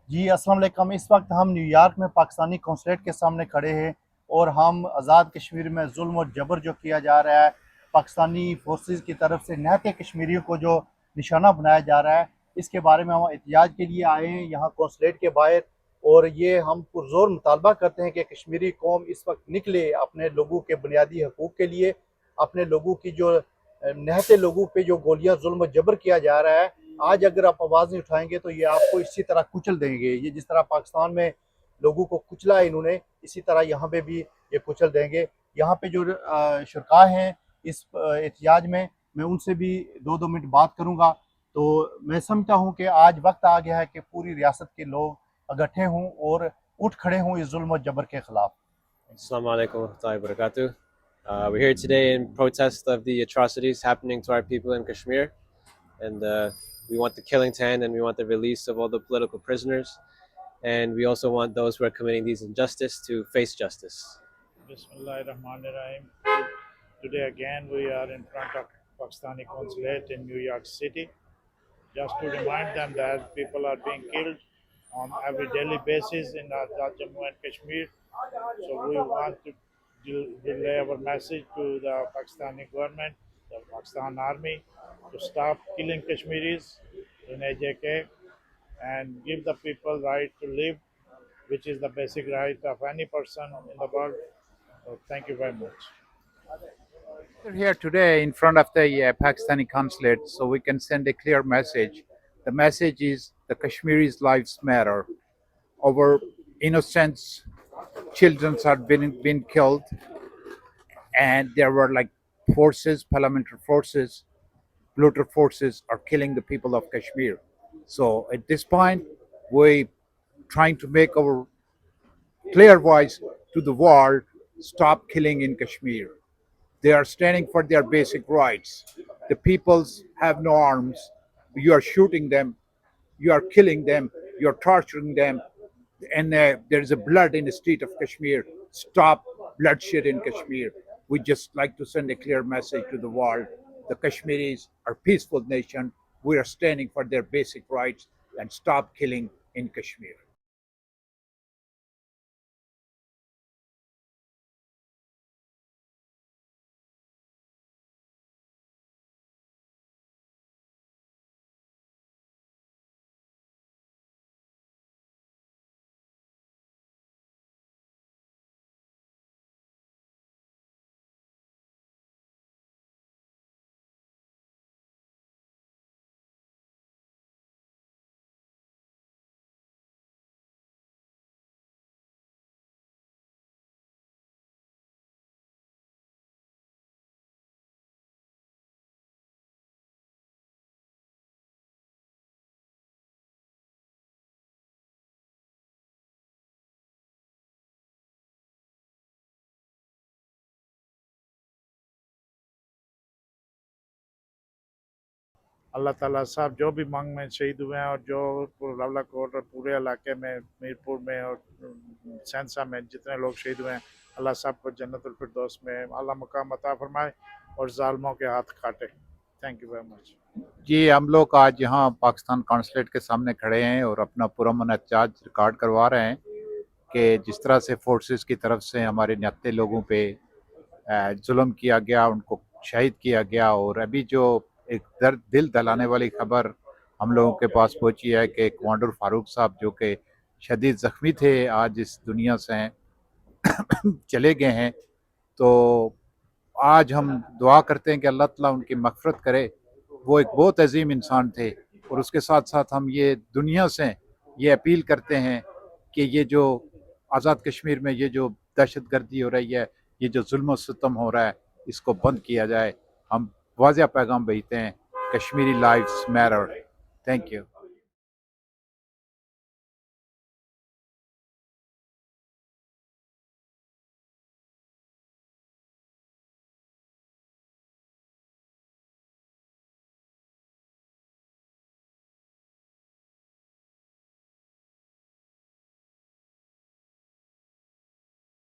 جی السلام علیکم۔ اس وقت ہم نیو یارک میں پاکستانی قونصلیٹ کے سامنے کھڑے ہیں اور ہم آزاد کشمیر میں ظلم و جبر جو کیا جا رہا ہے، پاکستانی فورسز کی طرف سے نہتے کشمیریوں کو جو نشانہ بنایا جا رہا ہے، اس کے بارے میں ہم احتجاج کے لیے آئے ہیں یہاں قونصلیٹ کے باہر۔ اور یہ ہم پرزور مطالبہ کرتے ہیں کہ کشمیری قوم اس وقت نکلے اپنے لوگوں کے بنیادی حقوق کے لیے، اپنے لوگوں کی جو نہتے لوگوں پہ جو گولیاں ظلم و جبر کیا جا رہا ہے، آج اگر آپ آواز نہیں اٹھائیں گے تو یہ آپ کو اسی طرح کچل دیں گے۔ یہ جس طرح پاکستان میں لوگوں کو کچلا ہے انہوں نے، اسی طرح یہاں پہ بھی یہ کچل دیں گے۔ یہاں پہ جو شرکاء ہیں اس احتجاج میں ان سے بھی 2 منٹ بات کروں گا۔ تو میں سمجھتا ہوں کہ آج وقت آ گیا ہے کہ پوری ریاست کے لوگ اکٹھے ہوں اور اٹھ کھڑے ہوں اس ظلم و جبر کے خلاف۔ Assalamu alaikum wa rahmatullahi wa barakatuh. We're here today in protest of the atrocities happening to our people in Kashmir, and we want the killing to end, and we want the release of all the political prisoners, and we also want those who are committing these injustice to face justice. Bismillahirrahmanirrahim. Today again we are in front of Pakistani consulate in New York City, just to remind them that people are being killed on every daily basis in Jammu and Kashmir. So we want to relay our message to the Pakistani government, the Pakistan Army, to stop killing Kashmiris in AJK and give the people right to live, which is the basic right of any person in the world. So thank you very much. We're here today in front of the Pakistani consulate so we can send a clear message. The message is the Kashmiris' lives matter. Our innocent children are been killed, and there were like forces, paramilitary forces, political forces are killing the people of Kashmir. So at this point, we trying to make our clear voice to the world: stop killing in Kashmir. They are standing for their basic rights. The peoples have no arms. You are shooting them. You are killing them. You are torturing them. And there is a blood in the state of Kashmir. Stop bloodshed in Kashmir. We just like to send a clear message to the world. The Kashmiris are a peaceful nation. We are standing for their basic rights, and stop killing in Kashmir. اللہ تعالیٰ صاحب جو بھی منگ میں شہید ہوئے ہیں اور جو راولہ کوٹ اور پورے علاقے میں میرپور میں اور سینسا میں جتنے لوگ شہید ہوئے ہیں، اللہ صاحب کو جنت الفردوس میں اعلیٰ مقام عطا فرمائے اور ظالموں کے ہاتھ کاٹے۔ Thank you very much. جی ہم لوگ آج یہاں پاکستان کانسلیٹ کے سامنے کھڑے ہیں اور اپنا پرامن احتجاج ریکارڈ کروا رہے ہیں کہ جس طرح سے فورسز کی طرف سے ہمارے نہتے لوگوں پہ ظلم کیا گیا، ان کو شہید کیا گیا، اور ابھی جو ایک دل دلانے والی خبر ہم لوگوں کے پاس پہنچی ہے کہ کمانڈر فاروق صاحب جو کہ شدید زخمی تھے آج اس دنیا سے چلے گئے ہیں۔ تو آج ہم دعا کرتے ہیں کہ اللہ تعالیٰ ان کی مغفرت کرے۔ وہ ایک بہت عظیم انسان تھے، اور اس کے ساتھ ساتھ ہم یہ دنیا سے یہ اپیل کرتے ہیں کہ یہ جو آزاد کشمیر میں یہ جو دہشت گردی ہو رہی ہے، یہ جو ظلم و ستم ہو رہا ہے، اس کو بند کیا جائے۔ ہم واضح پیغام بھیجتے ہیں: Kashmiri lives matter. Thank you.